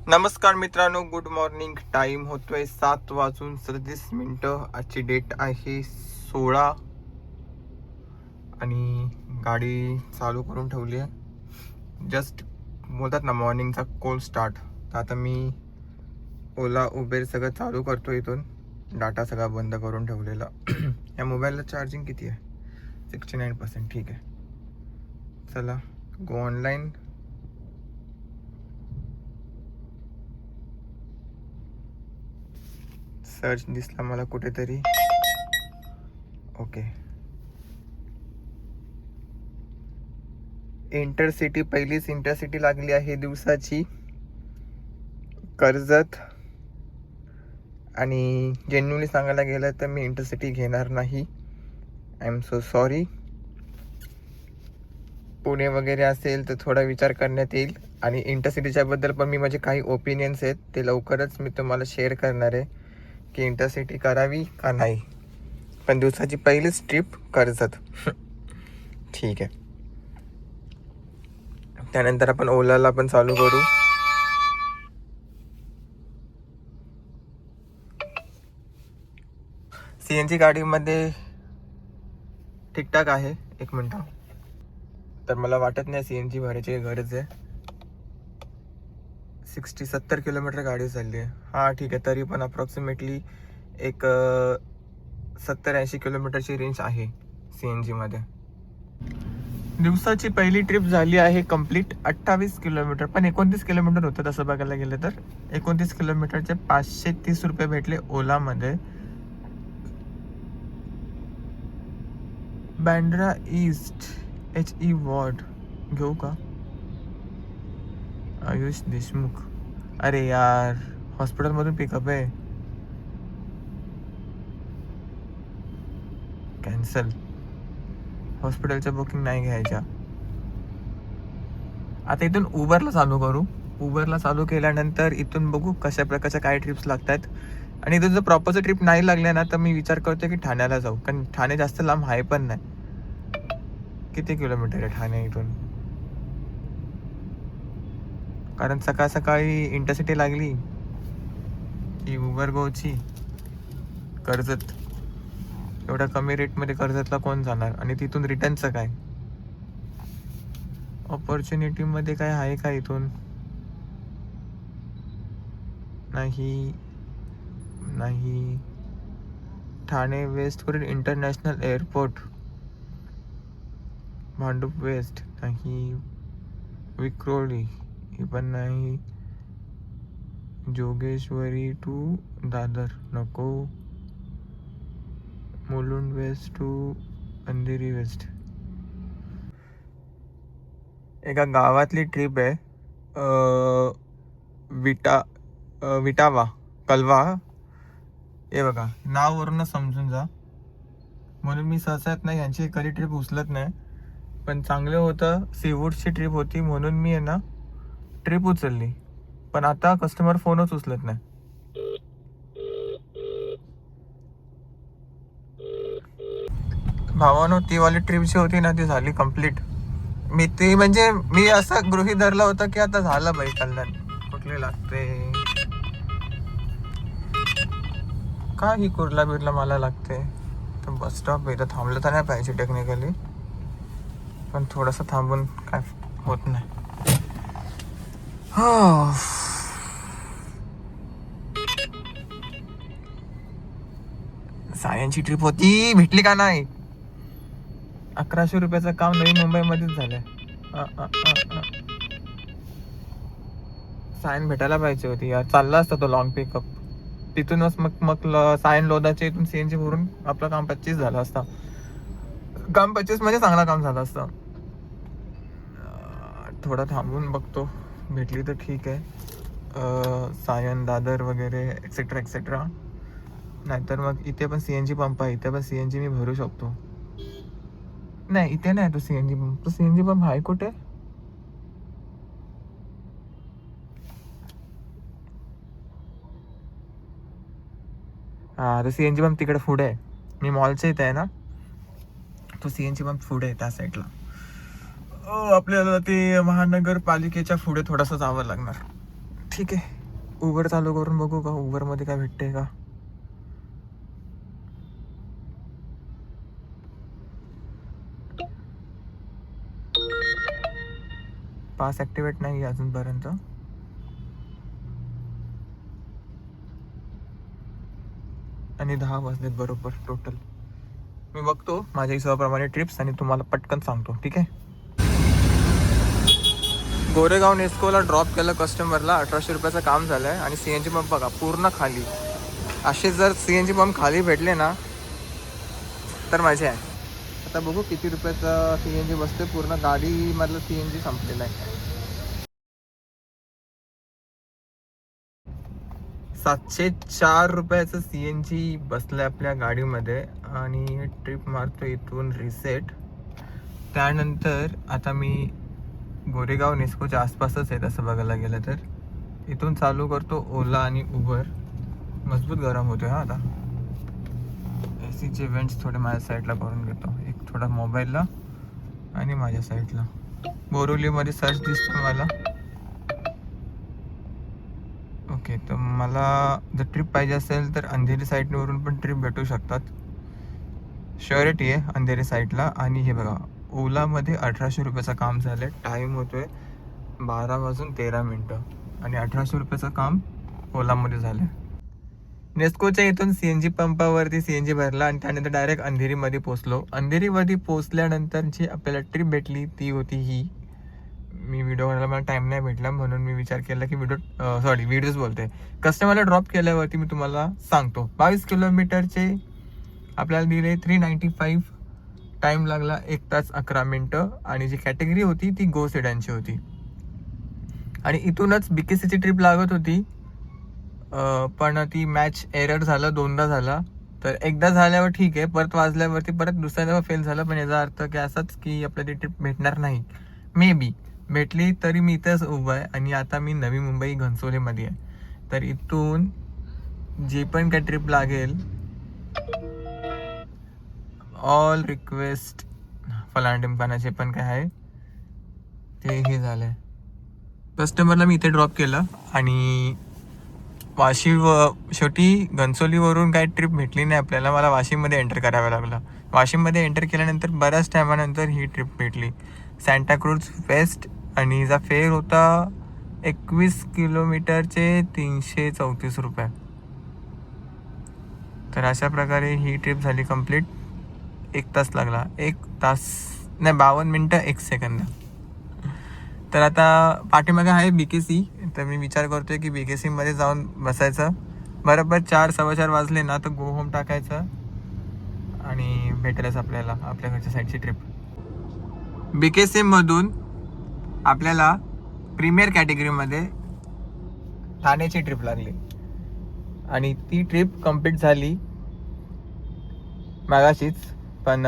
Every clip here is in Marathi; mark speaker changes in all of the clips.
Speaker 1: नमस्कार मित्रांनो, गुड मॉर्निंग. टाइम होतोय 7:37. आजची डेट आहे 16 आणि गाडी चालू करून ठेवली आहे. जस्ट बोलतात ना मॉर्निंगचा कोल स्टार्ट. तर आता मी ओला उबेर सगळं चालू करतो. इथून डाटा सगळा बंद करून ठेवलेला. या मोबाईलला चार्जिंग किती आहे? 69%. ठीक आहे, चला गो ऑनलाईन. सर्च दिसला मला कुठेतरी. ओके, इंटरसिटी, पहिलीच इंटरसिटी लागली आहे दिवसाची, कर्जत. आणि जेन्युअनली सांगायला गेलं तर मी इंटरसिटी घेणार नाही. I am so sorry. Pune वगैरे असेल तर थोडा विचार करण्यात येईल. आणि इंटरसिटीच्या बद्दल पण मी माझे काही ओपिनियन्स आहेत, ते लवकरच मी तुम्हाला शेअर करणार आहे की इंटरसिटी करावी का नाही. पण दिवसाची पहिलीच ट्रिप कर्जत. ठीक आहे, त्यानंतर आपण ओलाला पण चालू करू. CNG गाडीमध्ये ठीकठाक आहे. एक मिनटं, तर मला वाटत नाही CNG भरायची गरज आहे. 60-70 किलोमीटर गाडी चालली आहे. हां ठीक आहे, तरी पण अप्रॉक्सिमेटली एक 70-80 किलोमीटरची रेंज आहे CNG मध्ये. दिवसाची पहिली ट्रिप झाली आहे कंप्लीट. 28 किलोमीटर, पण 29 किलोमीटर होतं तसं बघायला गेलं तर. 29 किलोमीटरचे 530 रुपये भेटले ओलामध्ये. बँड्रा ईस्ट HE वॉर्ड घेऊ का? आयुष देशमुख. अरे यार, हॉस्पिटलमधून पिकअप आहे. कॅन्सल. हॉस्पिटलच्या बुकिंग नाही घ्यायच्या. आता इथून उबरला चालू करू. उबरला चालू केल्यानंतर इथून बघू कशा प्रकारच्या काय ट्रिप्स लागतात. आणि इथून जर प्रॉपरचं ट्रिप नाही लागल्या ना तर मी विचार करतो की ठाण्याला जाऊ, कारण ठाणे जास्त लांब आहे पण नाही. किती किलोमीटर आहे ठाणे इथून? कारण सकाळ सकाळी इंटरसिटी लागली की उबर गोची कर्जत. एवढ्या कमी रेटमध्ये कर्जतला कोण जाणार? आणि तिथून रिटर्नचं काय? ऑपॉर्च्युनिटीमध्ये काय आहे का इथून? नाही नाही. ठाणे वेस्ट वरील इंटरनॅशनल एअरपोर्ट. भांडूप वेस्ट नाही. विक्रोळी ही पण नाही. जोगेश्वरी टू दादर नको. Mulund west to Andheri west. एका गावातली ट्रिप आहे. विटावा कलवा. हे बघा, नाववरूनच समजून जा. म्हणून मी सहसा नाही यांची कधी ट्रिप उचलत नाही. पण चांगलं होतं, सीवूडची ट्रिप होती म्हणून मी आहे ना ट्रिप उचलली. पण आता कस्टमर फोनच उचलत नाही. भावानो, ती वाली ट्रिप जी होती ना ती झाली कंप्लीट. मी असा गृहीत धरला होता की आता झालं बाई कल्याण. कुठले लागते का ही कुर्ला बिर्ला मला लागते. तर बस स्टॉप इथं थांबलं तर नाही पाहिजे टेक्निकली, पण थोडंसं थांबून काय होत नाही. सायन्सची ट्रिप होती, भेटली का नाही? 1100 रुपयाचं काम नवी मुंबईमध्येच झालंय. सायन भेटायला पाहिजे होती यार. चालला असता तो लॉंग पिकअप. तिथूनच मग सायन लोधाच्या इथून CNG भरून आपलं काम 25 झालं असता. काम 25 म्हणजे चांगला काम झालं असतं. थोडा थांबून बघतो, भेटली तर ठीक आहे. सायन, दादर वगैरे एक्सेट्रा एक्सेट्रा. नाहीतर मग इथे पण CNG पंप आहे, इथे पण CNG मी भरू शकतो. नाही, इथे नाही तो CNG पंप. तो CNG पंप आहे कुठे? हा, तो CNG पंप तिकडे पुढे आहे. मी मॉलच्या इथे आहे ना, तो CNG पंप पुढे आहे त्या साईडला. आपल्याला ते महानगरपालिकेच्या पुढे थोडंसं जावं लागणार. ठीक आहे, उबर चालू करून बघू का, उबरमध्ये काय भेटते का. पास ॲक्टिवेट नाही अजूनपर्यंत. आणि 10 वाजलेत बरोबर टोटल. मी बघतो माझ्या हिशोबाप्रमाणे ट्रिप्स आणि तुम्हाला पटकन सांगतो, ठीक आहे. गोरेगाव नेस्कोला ड्रॉप केलं कस्टमरला, 1800 रुपयाचं काम झालं आहे. आणि CNG पंप बघा पूर्ण खाली. असे जर CNG पंप खाली भेटले ना तर मजा आहे. आता बघू किती रुपयाचा CNG बसते. पूर्ण गाडीमधलं CNG संपलेलं आहे. 704 रुपयाचं CNG बसलं आपल्या गाडीमध्ये. आणि ट्रिप मारतो इथून रिसेट. त्यानंतर आता मी गोरेगाव नेस्कोच्या आसपासच आहे तसं बघायला गेलं तर. इथून चालू करतो ओला आणि उबर. मजबूत गरम होते हा आता. ACचे वेंट्स थोडे माझ्या साईडला करून घेतो, एक थोडा मोबाईलला आणि माझ्या साईडला. बोरिवलीमध्ये सर्च दिसतो मला. ओके, तर मला जर ट्रिप पाहिजे असेल तर अंधेरी साईडवरून पण ट्रिप भेटू शकतात. श्युरिटी आहे अंधेरी साईडला. आणि हे बघा ओलामध्ये 1800 रुपयाचं काम झालं आहे. टाईम होतो आहे 12:13 आणि 1800 रुपयाचं काम ओलामध्ये झालं आहे. नेस्कोच्या इथून CNG पंपावरती CNG भरला आणि त्यानंतर डायरेक्ट अंधेरीमध्ये पोचलो. अंधेरीमध्ये पोचल्यानंतर जी आपल्याला ट्रिप भेटली ती होती ही. मी व्हिडिओ करायला मला टाईम नाही भेटला म्हणून मी विचार केला की व्हिडिओज बोलते. कस्टमरला ड्रॉप केल्यावरती मी तुम्हाला सांगतो. 22 किलोमीटरचे आपल्याला दिले 395. टाईम लागला 1 तास 11 मिनटं. आणि जी कॅटेगरी होती ती गो सेडानची होती. आणि इथूनच BKCची ट्रिप लागत होती, पण ती मॅच एरर झालं, 2दा झाला. तर एकदा झाल्यावर ठीक आहे, परत वाजल्यावरती परत दुसऱ्यांदा फेल झालं. पण याचा अर्थ की असाच की आपल्याला ती ट्रिप भेटणार नाही. मे बी भेटली तरी मी इथंच उभं आहे. आणि आता मी नवी मुंबई घनसोलीमध्ये आहे. तर इथून जी पण काय ट्रिप लागेल, ऑल रिक्वेस्ट फलांटिमकानाचे पण काय आहे ते हे झालं आहे. कस्टमरला मी इथे ड्रॉप केलं आणि शेवटी घनसोलीवरून काही ट्रिप भेटली नाही आपल्याला. मला वाशिममध्ये एंटर करावं लागलं. वाशिममध्ये एंटर केल्यानंतर बऱ्याच टायमानंतर ही ट्रिप भेटली. सांताक्रूझ वेस्ट. आणि हिचा फेअर होता 21 किलोमीटरचे 334 रुपये. तर अशा प्रकारे ही ट्रिप झाली कंप्लीट. 1 तास लागला. 1 तास नाही 52 मिनटं 1 सेकंद. तर आता पाठीमागे आहे BKC. तर मी विचार करतोय की BKCमध्ये जाऊन बसायचं. बरोबर 4-4:15 वाजले ना तर गो होम टाकायचं आणि भेटेलच आपल्याला आपल्या घरच्या साईडची ट्रिप. BKCमधून आपल्याला प्रीमियर कॅटेगरीमध्ये ठाण्याची ट्रिप लागली. आणि ती ट्रिप कंप्लीट झाली मागाशीच. पण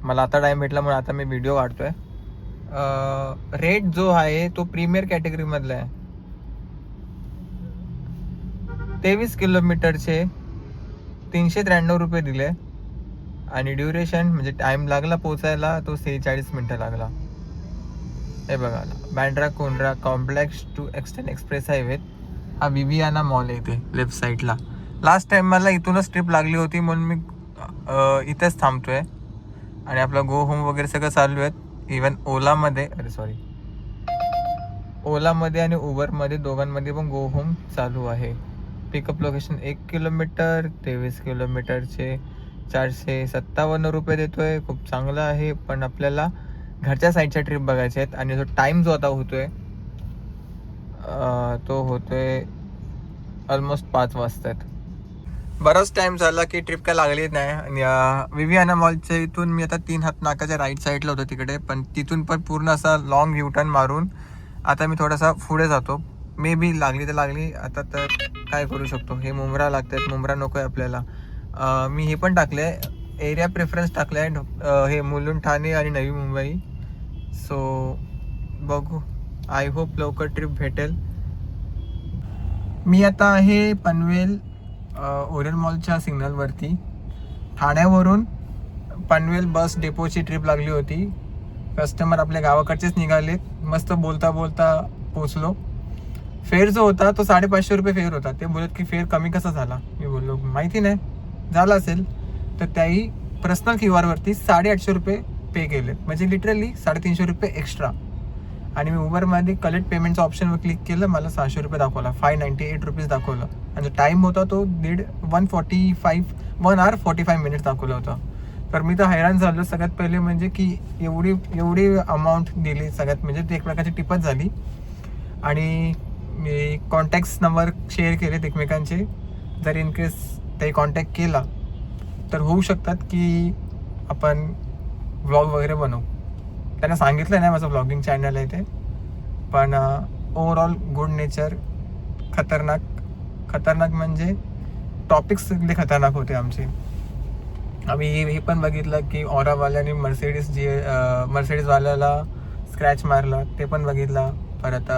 Speaker 1: मला आता टाईम भेटला म्हणून आता मी व्हिडिओ काढतोय. रेट जो आहे तो प्रीमियर कॅटेगरीमधला आहे. 23 किलोमीटरचे 393 रुपये दिले. आणि ड्युरेशन म्हणजे टाईम लागला पोचायला तो 46 मिनटं लागला. हे बघा, बँड्रा कोंड्रा complex to extend express highway. हा विवियाना मॉल आहे इथे लेफ्ट साईडला. लास्ट टाइम मला इथूनच ट्रिप लागली होती म्हणून मी इथेच थांबतोय. आणि आपलं गो होम वगैरे सगळं चालू आहेत. इवन ओलामध्ये ओलामध्ये आणि उबरमध्ये दोघांमध्ये पण गो होम चालू आहे. पिकअप लोकेशन 1 किलोमीटर 23 किलोमीटरचे 457 रुपये देतोय. खूप चांगलं आहे. पण आपल्याला घरच्या साईडच्या ट्रिप बघायच्या आहेत. आणि जो टाईम जो आता होतोय तो होतोय ऑलमोस्ट 5 वाजतात. बराच टाईम झाला की ट्रिप काय लागलीच नाही. आणि विवियाना मॉलच्या इथून मी आता 3 हात नाकाच्या राईट साईडला होतो तिकडे. पण तिथून पण पूर्ण असा लॉंग युटर्न मारून आता मी थोडासा पुढे जातो. मे बी लागली तर लागली. आता तर काय करू शकतो. हे मुंब्रा लागतात. मुंब्रा नको आहे आपल्याला. मी हे पण टाकलं आहे एरिया प्रेफरन्स टाकलं आहे. हे मुलुंड ठाणे आणि नवी मुंबई. सो बघू. आय होप लवकर ट्रिप भेटेल. मी आता आहे पनवेल ओरियन मॉलच्या सिग्नलवरती. ठाण्यावरून पनवेल बस डेपोची ट्रिप लागली होती. कस्टमर आपल्या गावाकडचेच निघालेत. मस्त बोलता बोलता पोचलो. फेअर जो होता तो 550 रुपये फेअर होता. ते बोलत की फेअर कमी कसा झाला. मी बोललो माहिती नाही, झाला असेल. तर त्याही पर्सनल क्यू आरवरती 850 रुपये पे केले, म्हणजे लिटरली 350 रुपये एक्स्ट्रा. आणि मी उबरमध्ये कलेक्ट पेमेंटचं ऑप्शनवर क्लिक केलं, मला 600 रुपये दाखवला, 598 रुपीज दाखवलं. आणि जो टाईम होता तो 1 hour 45 minutes दाखवलं होतं. तर मी तर हैराण झालो. सगळ्यात पहिले म्हणजे की एवढी अमाऊंट दिली, सगळ्यात म्हणजे ती एक प्रकारची टिपच झाली. आणि मी कॉन्टॅक्ट्स नंबर शेअर केलेत एकमेकांचे, जर इन केस ते कॉन्टॅक्ट केला तर होऊ शकतात की आपण व्लॉग वगैरे बनवू. त्यांना सांगितलं नाही माझं व्लॉगिंग चॅनल आहे ते, पण ओव्हरऑल गुड नेचर. खतरनाक म्हणजे टॉपिक्स सगळे खतरनाक होते आमचे. आम्ही हे पण बघितलं की ऑरावाल्याने मर्सिडीजवाल्याला स्क्रॅच मारला, ते पण बघितलं. परत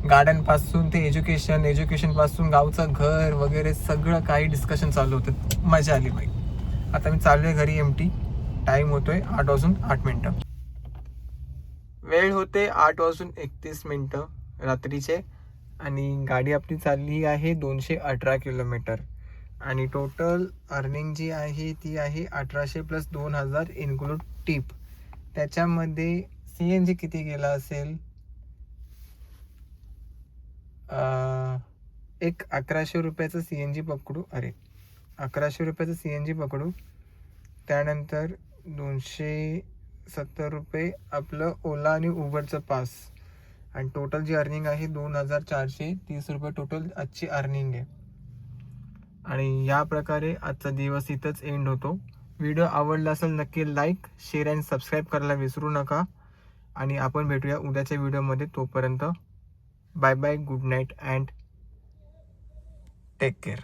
Speaker 1: गार्डनपासून ते एज्युकेशनपासून गावचं घर वगैरे सगळं काही डिस्कशन चालू होतं. मजा आली बाई. आता मी चालू आहे घरी एमटी. टाईम होतोय 8:08. वेळ होते 8:31 रात्रीचे. आणि गाडी आपली चालली आहे 218 किलोमीटर. आणि टोटल अर्निंग जी आहे ती आहे 1800 + 2000 इन्क्लूड टिप. त्याच्यामध्ये CNG किती गेला असेल, एक 1100 रुपयाचं CNG पकडू. 1100 रुपयाचं CNG पकडू. त्यानंतर 270 रुपये आपलं ओला आणि उबरचं पास. आणि टोटल जी अर्निंग आहे 2430 रुपये टोटल आजची अर्निंग आहे. आणि या प्रकारे आजचा दिवस इथंच एंड होतो. व्हिडिओ आवडला असेल नक्की लाईक, शेअर आणि सबस्क्राईब करायला विसरू नका. आणि आपण भेटूया उद्याच्या व्हिडिओमध्ये. तोपर्यंत bye bye, good night and take care.